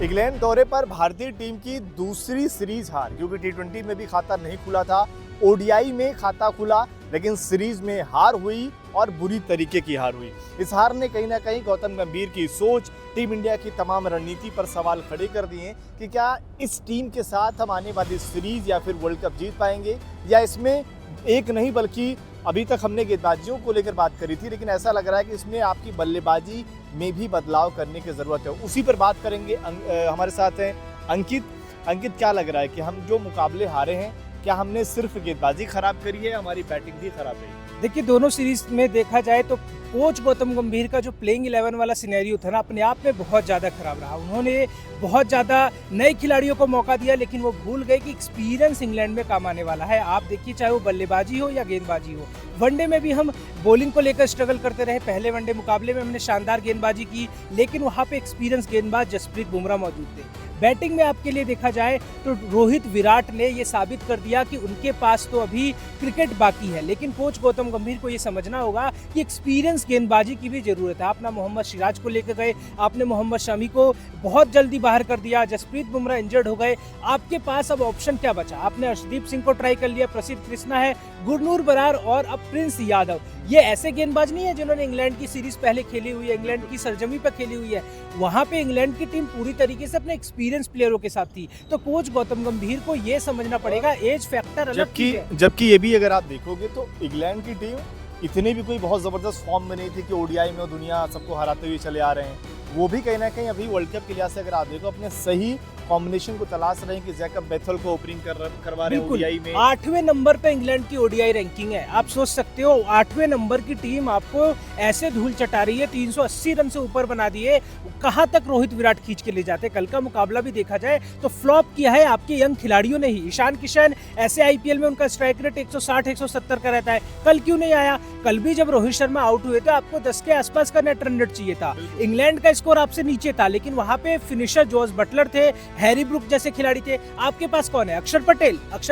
England दौरे पर भारतीय टीम की दूसरी सीरीज हार, क्योंकि टी20 में भी खाता नहीं खुला था, ओडीआई में खाता खुला, लेकिन सीरीज में हार हुई और बुरी तरीके की हार हुई। इस हार ने कहीं ना कहीं गौतम गंभीर की सोच, टीम इंडिया की तमाम रणनीति पर सवाल खड़े कर दिए कि क्या इस टीम के साथ हम आने वाली सीरीज या फिर वर्ल्ड कप जीत पाएंगे, या इसमें एक नहीं बल्कि अभी तक हमने गेंदबाजियों को लेकर बात करी थी, लेकिन ऐसा लग रहा है कि इसमें आपकी बल्लेबाजी में भी बदलाव करने की ज़रूरत है। उसी पर बात करेंगे। हमारे साथ हैं अंकित। अंकित, क्या लग रहा है कि हम जो मुकाबले हारे हैं, क्या हमने सिर्फ गेंदबाजी खराब करी है, हमारी बैटिंग भी खराब है? देखिए, दोनों सीरीज में देखा जाए तो कोच गौतम गंभीर का जो प्लेइंग 11 वाला सिनेरियो था ना, अपने आप में बहुत ज़्यादा खराब रहा। उन्होंने बहुत ज़्यादा नए खिलाड़ियों को मौका दिया, लेकिन वो भूल गए कि एक्सपीरियंस इंग्लैंड में काम आने वाला है। आप देखिए, चाहे वो बल्लेबाजी हो या गेंदबाजी हो, वनडे में भी हम बॉलिंग को लेकर स्ट्रगल करते रहे। पहले वनडे मुकाबले में हमने शानदार गेंदबाजी की, लेकिन वहाँ पे एक्सपीरियंस गेंदबाज जसप्रीत बुमराह मौजूद थे। बैटिंग में आपके लिए देखा जाए तो रोहित विराट ने ये साबित कर दिया कि उनके पास तो अभी क्रिकेट बाकी है, लेकिन कोच गौतम गंभीर को ये समझना होगा कि एक्सपीरियंस गेंदबाजी की भी जरूरत है। आपने मोहम्मद सिराज को लेकर गए, आपने मोहम्मद शमी को बहुत जल्दी बाहर कर दिया, जसप्रीत बुमराह इंजर्ड हो गए। आपके पास अब ऑप्शन क्या बचा? आपने अर्शदीप सिंह को ट्राई कर लिया, प्रसिद्ध कृष्णा है, गुरनूर बरार और अब प्रिंस यादव। ये ऐसे गेंदबाज नहीं है जिन्होंने इंग्लैंड की सीरीज पहले खेली हुई है, इंग्लैंड की सरजमी पर खेली हुई है। वहां पे इंग्लैंड की टीम पूरी तरीके से अपने एक्सपीरियंस प्लेयरों के साथ थी। तो कोच गौतम गंभीर को ये समझना पड़ेगा, एज फैक्टर अलग चीज है। जबकि ये भी अगर आप देखोगे तो इंग्लैंड की टीम इतनी भी कोई बहुत जबरदस्त फॉर्म में नहीं थी कि ओडीआई में दुनिया सबको हराते हुए चले आ रहे हैं। वो भी कहीं ना कहीं अभी वर्ल्ड कप के लिहाज से अगर आप देखो, अपने सही कॉम्बिनेशन को तलाश रहे हैं कि जैकब बेथल को ओपनिंग करवा रहे हैं ओडीआई में। 8वें नंबर पे इंग्लैंड की ओडीआई रैंकिंग है। आप सोच सकते हो, 8वें नंबर की टीम आपको ऐसे धूल चटा रही है, 380 रन से ऊपर बना दिए। कहां तक रोहित विराट खींच के ले जाते? कल का मुकाबला भी देखा जाए तो फ्लॉप किया है आपके यंग खिलाड़ियों ने ही। ईशान किशन ऐसे आईपीएल में उनका स्ट्राइक रेट 160-170 का रहता है, कल क्यों नहीं आया? कल भी जब रोहित शर्मा आउट हुए तो आपको 10 के आसपास का नेट रन रेट चाहिए था। इंग्लैंड का स्कोर आपसे नीचे था, लेकिन वहां पे फिनिशर जॉस बटलर थे, हैरी ब्रुक जैसे खिलाड़ी थे। आपके पास कौन है? अक्षर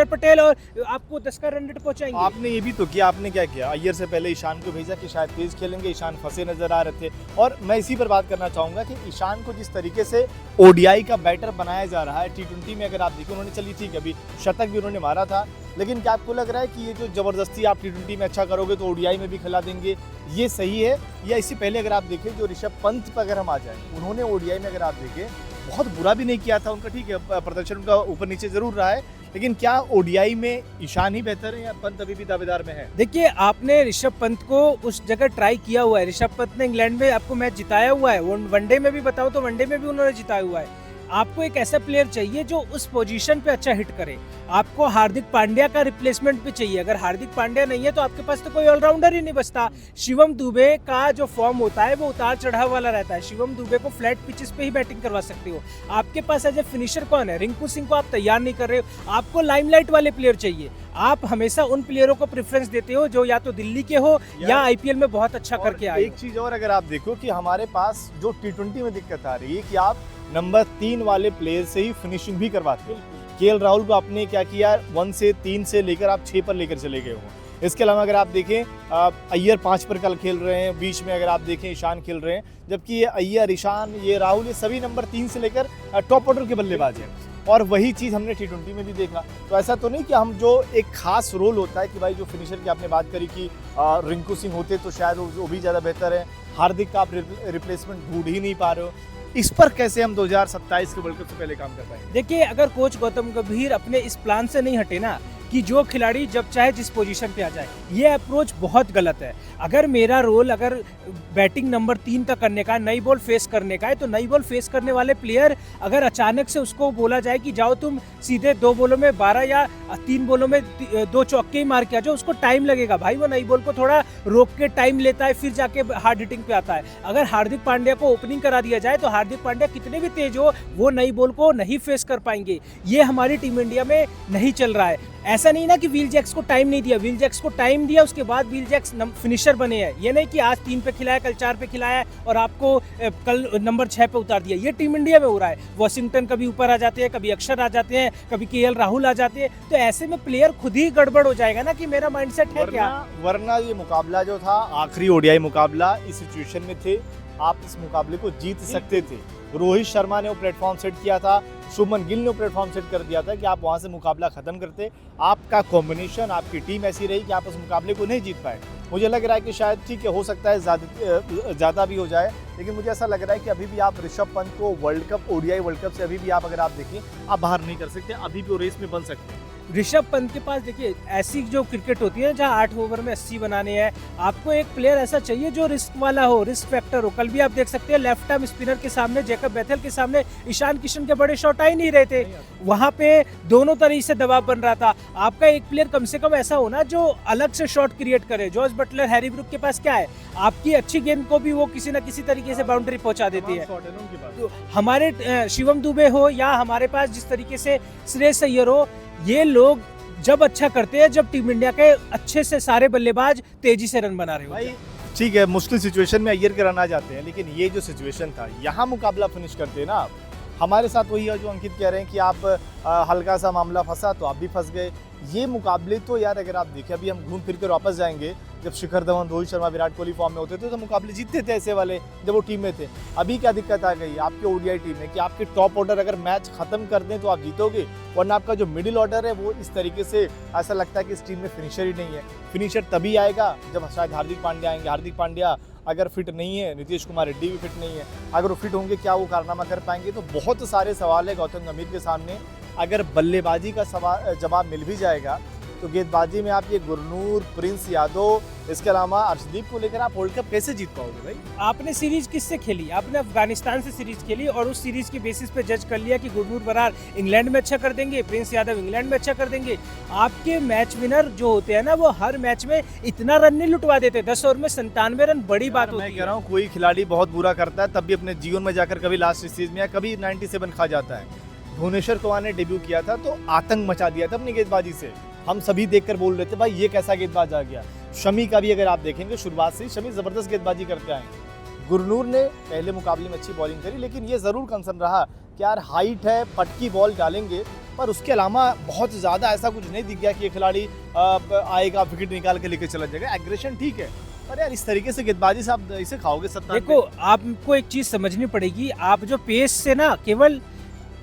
पटेल, और आपको 10 का रन रेट पहुंचाएंगे। आपने ये भी तो किया, आपने क्या किया? अय्यर से पहले ईशान को भेजा कि शायद तेज खेलेंगे, ईशान फंसे नजर आ रहे थे। और मैं इसी पर बात करना चाहूंगा कि ईशान को जिस तरीके से ओडीआई का बैटर बनाया जा रहा है, टी20 में अगर आप देखो, उन्होंने चली ठीक, अभी शतक भी उन्होंने मारा था, लेकिन क्या आपको लग रहा है कि ये जो जबरदस्ती आप टी20 में अच्छा करोगे तो ओडीआई में भी खिला देंगे, ये सही है? या इससे पहले अगर आप देखें, जो ऋषभ पंत पर अगर हम आ जाए, उन्होंने ओडीआई में अगर आप देखें बहुत बुरा भी नहीं किया था उनका, ठीक है, प्रदर्शन उनका ऊपर नीचे जरूर रहा है, लेकिन क्या ओडीआई में ईशान ही बेहतर है या पंत अभी भी दावेदार में है? देखिए, आपने ऋषभ पंत को उस जगह ट्राई किया हुआ है। ऋषभ पंत ने इंग्लैंड में आपको मैच जिताया हुआ है, वनडे में भी बताओ तो वनडे में भी उन्होंने जिताया हुआ है। आपको एक ऐसा प्लेयर चाहिए जो उस पोजीशन पे अच्छा हिट करे। आपको हार्दिक पांड्या का रिप्लेसमेंट भी चाहिए। अगर हार्दिक पांड्या नहीं है तो आपके पास तो कोई ऑलराउंडर ही नहीं बचता। शिवम दुबे का जो फॉर्म होता है वो उतार चढ़ाव वाला रहता है। शिवम दुबे को फ्लैट पिचेस पे ही बैटिंग करवा सकते हो। आपके पास एज ए फिनिशर कौन है? रिंकू सिंह को आप तैयार नहीं कर रहे हो। आपको लाइमलाइट वाले प्लेयर चाहिए। आप हमेशा उन प्लेयरों को प्रेफरेंस देते हो जो या तो दिल्ली के हो या आईपीएल में बहुत अच्छा करके आए। एक चीज और अगर आप देखो कि हमारे पास जो टी20 में दिक्कत आ रही है कि आप नंबर 3 वाले प्लेयर से ही फिनिशिंग भी करवाते हैं। केएल राहुल को आपने क्या किया, 1 से 3 से लेकर आप 6 पर लेकर चले गए हो। इसके अलावा अगर आप देखें, अय्यर 5 पर कल खेल रहे हैं, बीच में अगर आप देखें ईशान खेल रहे हैं, जबकि ये अय्यर, ईशान, ये राहुल, ये सभी नंबर 3 से लेकर टॉप ऑर्डर के बल्लेबाज हैं। और वही चीज़ हमने टी20 में भी देखा। तो ऐसा तो नहीं कि हम जो एक खास रोल होता है कि भाई जो फिनिशर की आपने बात करी कि रिंकू सिंह होते तो शायद वो भी ज़्यादा बेहतर है, हार्दिक का आप रिप्लेसमेंट ढूंढ ही नहीं पा रहे हो। इस पर कैसे हम 2027 के वर्ल्ड कप से पहले काम कर पाएंगे? देखिए, अगर कोच गौतम गंभीर अपने इस प्लान से नहीं हटे ना कि जो खिलाड़ी जब चाहे जिस पोजीशन पे आ जाए, ये अप्रोच बहुत गलत है। अगर मेरा रोल अगर बैटिंग नंबर 3 का करने का, नई बॉल फेस करने का है, तो नई बॉल फेस करने वाले प्लेयर अगर अचानक से उसको बोला जाए कि जाओ तुम सीधे 2 बॉलों में 12 या 3 बॉलों में 2 चौके ही मार के आ जाओ, उसको टाइम लगेगा भाई। वो नई बॉल को थोड़ा रोक के टाइम लेता है, फिर जाके हार्ड हिटिंग पे आता है। अगर हार्दिक पांड्या को ओपनिंग करा दिया जाए तो हार्दिक पांड्या कितने भी तेज हो, वो नई बॉल को नहीं फेस कर पाएंगे। ये हमारी टीम इंडिया में नहीं चल रहा है। ऐसा नहीं ना कि विल जैक्स को टाइम नहीं दिया, विल जैक्स को टाइम दिया, उसके बाद विल जैक्स फिनिशर बने हैं। ये नहीं कि आज 3 पे खिलाया, कल 4 पे खिलाया और आपको कल नंबर 6 पे उतार दिया। ये टीम इंडिया में हो रहा है। वॉशिंगटन कभी ऊपर आ जाते हैं, कभी अक्षर आ जाते हैं, कभी केएल राहुल आ जाते हैं। तो ऐसे में प्लेयर खुद ही गड़बड़ हो जाएगा ना कि मेरा माइंडसेट है क्या। वरना ये मुकाबला जो था, आखिरी ओडीआई मुकाबला, इस सिचुएशन में थे, आप इस मुकाबले को जीत सकते थे। रोहित शर्मा ने वो प्लेटफॉर्म सेट किया था, शुभमन गिल ने वो प्लेटफॉर्म सेट कर दिया था कि आप वहाँ से मुकाबला ख़त्म करते। आपका कॉम्बिनेशन, आपकी टीम ऐसी रही कि आप उस मुकाबले को नहीं जीत पाए। मुझे लग रहा है कि शायद ठीक है, हो सकता है ज़्यादा भी हो जाए, लेकिन मुझे ऐसा लग रहा है कि अभी भी आप ऋषभ पंत को world cup, ODI world cup से अभी भी आप अगर आप देखिए, आप बाहर नहीं कर सकते, अभी भी वो रेस में बन सकते हैं। ऋषभ पंत के पास देखिए ऐसी जो क्रिकेट होती है जहां 8 ओवर में 80 बनाने हैं, आपको एक प्लेयर ऐसा चाहिए जो रिस्क वाला हो, रिस्क फैक्टर हो। कल भी आप देख सकते हैं लेफ्ट आर्म स्पिनर के सामने, जैकब बेथेल के सामने ईशान किशन के बड़े शॉट आ ही नहीं रहे थे। वहां पे दोनों तरह से दबाव बन रहा था। आपका एक प्लेयर कम से कम ऐसा होना जो अलग से शॉट क्रिएट करे। जॉस बटलर, हैरी ब्रूक के पास क्या है, आपकी अच्छी गेंद को भी वो किसी न किसी तरीके से बाउंड्री पहुंचा देती है। तो हमारे शिवम दुबे हो या हमारे पास जिस तरीके से श्रेयस अय्यर हो, ये लोग जब अच्छा करते हैं जब टीम इंडिया के अच्छे से सारे बल्लेबाज तेजी से रन बना रहे होते हैं। ठीक है, मुश्किल सिचुएशन में अय्यर के रन आ जाते हैं, लेकिन ये जो सिचुएशन था, यहाँ मुकाबला फिनिश करते हैं ना आप। हमारे साथ वही है जो अंकित कह रहे हैं कि आप हल्का सा मामला फंसा तो आप भी फंस गए। ये मुकाबले तो यार अगर आप देखें, अभी हम घूम फिर कर वापस जाएंगे, जब शिखर धवन, रोहित शर्मा, विराट कोहली फॉर्म में होते थे तो मुकाबले जीतते थे ऐसे वाले, जब वो टीम में थे। अभी क्या दिक्कत आ गई आपके ओडीआई टीम में कि आपके टॉप ऑर्डर अगर मैच खत्म कर दें तो आप जीतोगे, वरना आपका जो मिडिल ऑर्डर है वो इस तरीके से ऐसा लगता है कि इस टीम में फिनिशर ही नहीं है। फिनिशर तभी आएगा जब शायद हार्दिक पांड्या आएंगे। हार्दिक पांड्या अगर फिट नहीं है, नीतीश कुमार रेड्डी भी फिट नहीं है, अगर वो फिट होंगे क्या वो कारनामा कर पाएंगे? तो बहुत सारे सवाल है गौतम गंभीर के सामने। अगर बल्लेबाजी का जवाब मिल भी जाएगा तो गेंदबाजी में आप ये गुरनूर, प्रिंस यादव, इसके अलावा अर्शदीप को लेकर आप वर्ल्ड कप कैसे जीत पाओगे भाई? आपने सीरीज किससे खेली? आपने अफगानिस्तान से सीरीज खेली और उस सीरीज के बेसिस पे जज कर लिया कि गुरनूर बरार इंग्लैंड में अच्छा कर देंगे, प्रिंस यादव इंग्लैंड में अच्छा कर देंगे। आपके मैच विनर जो होते हैं ना, वो हर मैच में इतना रन नहीं लुटवा देते। 10 ओवर में 97 रन बड़ी बात होती है। मैं कह रहा हूँ कोई खिलाड़ी बहुत बुरा करता है तब भी अपने जीवन में जाकर कभी लास्ट सीरीज में या कभी 97 खा जाता है। भुवनेश्वर कुमार ने डेब्यू किया था तो आतंक मचा दिया था अपनी गेंदबाजी से। हम सभी देखकर बोल रहे थे भाई ये कैसा गेंदबाज आ गया। शमी का भी अगर आप देखेंगे शुरुआत से शमी जबरदस्त गेंदबाजी करते आए। गुरनूर ने पहले मुकाबले में अच्छी बॉलिंग करी, लेकिन ये जरूर कंसर्न रहा कि यार हाइट है, पटकी बॉल डालेंगे, पर उसके अलावा बहुत ज़्यादा ऐसा कुछ नहीं दिख गया कि ये खिलाड़ी आएगा विकेट निकाल के लेके चला जाएगा। एग्रेशन ठीक है, पर यार इस तरीके से गेंदबाजी से आप इसे खाओगे 70। देखो आपको एक चीज समझनी पड़ेगी, आप जो पेस से ना केवल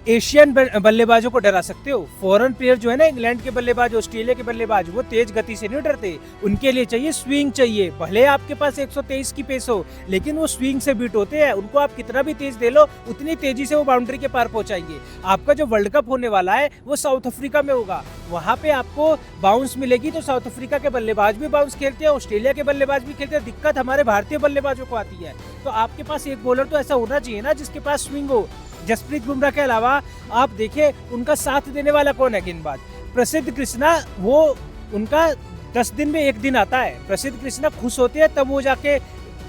एशियन बल्लेबाजों को डरा सकते हो। फॉरेन प्लेयर जो है ना, इंग्लैंड के बल्लेबाज, ऑस्ट्रेलिया के बल्लेबाज, वो तेज गति से नहीं डरते। उनके लिए चाहिए स्विंग चाहिए। भले आपके पास 123 की पेस हो, लेकिन वो स्विंग से बीट होते हैं। उनको आप कितना भी तेज दे लो, उतनी तेजी से वो बाउंड्री के पार पहुंचाएंगे। आपका जो वर्ल्ड कप होने वाला है वो साउथ अफ्रीका में होगा। वहां पे आपको बाउंस मिलेगी तो साउथ अफ्रीका के बल्लेबाज भी बाउंस खेलते हैं, ऑस्ट्रेलिया के बल्लेबाज भी खेलते हैं। दिक्कत हमारे भारतीय बल्लेबाजों को आती है। तो आपके पास एक बॉलर तो ऐसा होना चाहिए ना जिसके पास स्विंग हो। जसप्रीत बुमराह के अलावा आप देखिए उनका साथ देने वाला कौन है गेंदबाज? प्रसिद्ध कृष्णा, वो उनका 10 दिन में 1 दिन आता है। प्रसिद्ध कृष्णा खुश होते हैं तब वो जाके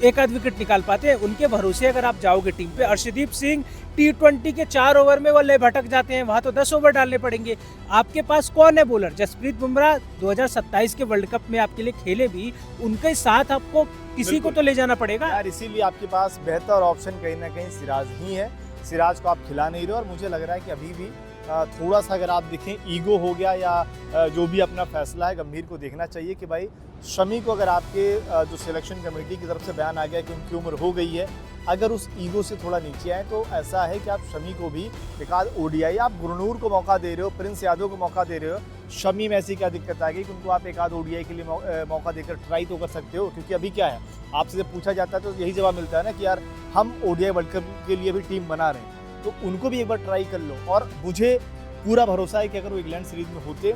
एक आध विकेट निकाल पाते हैं। उनके भरोसे अगर आप जाओगे टीम पे, अर्शदीप सिंह T20 के 4 ओवर में वो ले भटक जाते हैं, वहां तो 10 ओवर डालने पड़ेंगे। आपके पास कौन है बॉलर? जसप्रीत बुमराह 2027 के वर्ल्ड कप में आपके लिए खेले भी, उनके साथ आपको किसी को तो ले जाना पड़ेगा यार। इसीलिए आपके पास बेहतर ऑप्शन कहीं ना कहीं सिराज ही है। सिराज को आप खिला नहीं रहे, और मुझे लग रहा है कि अभी भी थोड़ा सा अगर आप देखें ईगो हो गया या जो भी अपना फैसला है, गंभीर को देखना चाहिए कि भाई शमी को अगर आपके जो सिलेक्शन कमेटी की तरफ से बयान आ गया कि उनकी उम्र हो गई है, अगर उस ईगो से थोड़ा नीचे आए तो ऐसा है कि आप शमी को भी एक आध ओडीआई, आप गुरनूर को मौका दे रहे हो, प्रिंस यादव को मौका दे रहे हो, शमी में ऐसी क्या दिक्कत आ गई कि उनको आप एक आध ओडीआई के लिए मौका देकर ट्राई तो कर सकते हो। क्योंकि अभी क्या है, आपसे जब पूछा जाता है तो यही जवाब मिलता है ना कि यार हम ओडीआई वर्ल्ड कप के लिए भी टीम बना रहे हैं, तो उनको भी एक बार ट्राई कर लो। और मुझे पूरा भरोसा है कि अगर वो इंग्लैंड सीरीज में होते,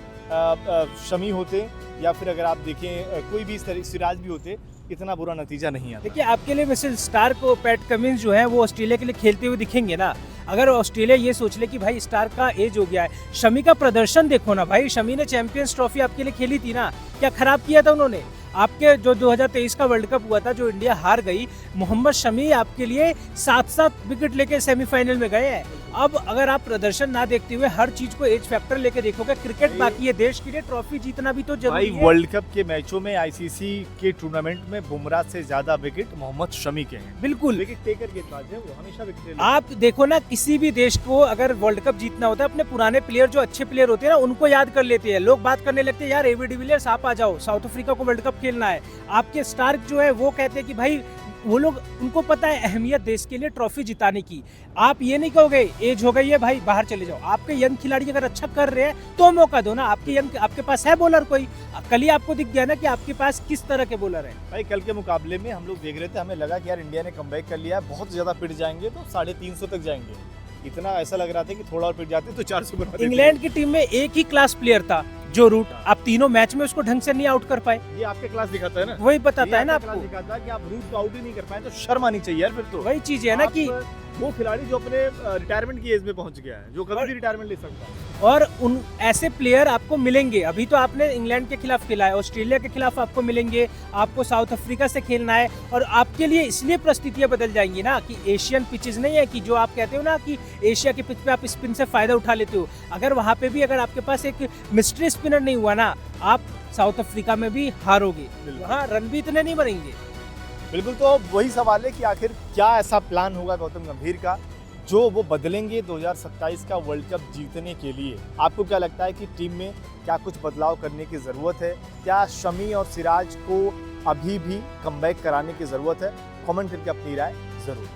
शमी होते, या फिर अगर आप देखें कोई भी इस तरह सिराज भी होते, इतना बुरा नतीजा नहीं आता। देखिए आपके लिए मिसेल स्टार को पैट कमिंस जो है वो ऑस्ट्रेलिया के लिए खेलते हुए दिखेंगे ना। अगर ऑस्ट्रेलिया ये सोच ले कि भाई स्टार का एज हो गया है, शमी का प्रदर्शन देखो ना भाई। शमी ने चैंपियंस ट्रॉफी आपके लिए खेली थी ना, क्या खराब किया था उन्होंने? आपके जो 2023 का वर्ल्ड कप हुआ था जो इंडिया हार गई, मोहम्मद शमी आपके लिए 7-7 विकेट लेके सेमीफाइनल में गए हैं। अब अगर आप प्रदर्शन ना देखते हुए हर चीज को एज फैक्टर लेके देखोगे, क्रिकेट बाकी है, देश के लिए ट्रॉफी जीतना भी तो जरूरी है। वर्ल्ड कप के मैचों में, आईसीसी के टूर्नामेंट में बुमराह से ज्यादा विकेट मोहम्मद शमी के हैं। बिल्कुल, विकेट टेकर गेंदबाज है वो, हमेशा विकेट। आप देखो ना, किसी भी देश को अगर वर्ल्ड कप जीतना होता है, अपने पुराने प्लेयर जो अच्छे प्लेयर होते हैं ना, उनको याद कर लेते हैं। लोग बात करने लगते हैं यार एबी डिविलियर्स आप आ जाओ, साउथ अफ्रीका को वर्ल्ड कप खेलना है। आपके स्टार्क जो है वो कहते हैं कि भाई वो लोग, उनको पता है अहमियत देश के लिए ट्रॉफी जिताने की। आप ये नहीं कहोगे एज हो गई है भाई बाहर चले जाओ। आपके यंग खिलाड़ी अगर अच्छा कर रहे हैं तो मौका दो ना। आपके पास है बॉलर कोई, कल ही आपको दिख गया ना कि आपके पास किस तरह के बॉलर हैं। भाई कल के मुकाबले में हम लोग देख रहे थे, हमें लगा कि यार इंडिया ने कमबैक कर लिया है, बहुत ज़्यादा पिट जाएंगे तो 350 तक जाएंगे। इतना ऐसा लग रहा था कि थोड़ा और पिट जाते तो 400 बना देते। इंग्लैंड की टीम में एक ही क्लास प्लेयर था जो रूट, आप तीनों मैच में उसको ढंग से नहीं आउट कर पाए। ये आपके क्लास दिखाता है ना, वही बताता है ना क्लास आपको, दिखाता है कि आप रूट को आउट ही नहीं कर पाए तो शर्म आनी चाहिए यार। फिर तो वही चीज है ना आप कि वो खिलाड़ी जो अपने रिटायरमेंट की एज में पहुंच गया है, जो कभी भी रिटायरमेंट ले सकता है। और उन ऐसे प्लेयर आपको मिलेंगे। अभी तो आपने इंग्लैंड के खिलाफ खेला है, ऑस्ट्रेलिया के खिलाफ आपको मिलेंगे, आपको साउथ अफ्रीका से खेलना है, और आपके लिए इसलिए परिस्थितियां बदल जाएंगी ना कि एशियन पिचेस नहीं है कि जो आप कहते हो ना कि एशिया के पिच पे आप स्पिन से फायदा उठा लेते हो। अगर वहां पे भी अगर आपके पास एक मिस्ट्री स्पिनर नहीं हुआ ना, आप साउथ अफ्रीका में भी हारोगे, वहाँ रन भी इतने नहीं बनेंगे। बिल्कुल, तो वही सवाल है कि आखिर क्या ऐसा प्लान होगा गौतम गंभीर का जो वो बदलेंगे 2027 का वर्ल्ड कप जीतने के लिए। आपको क्या लगता है कि टीम में क्या कुछ बदलाव करने की ज़रूरत है? क्या शमी और सिराज को अभी भी कमबैक कराने की ज़रूरत है? कमेंट करके अपनी राय ज़रूर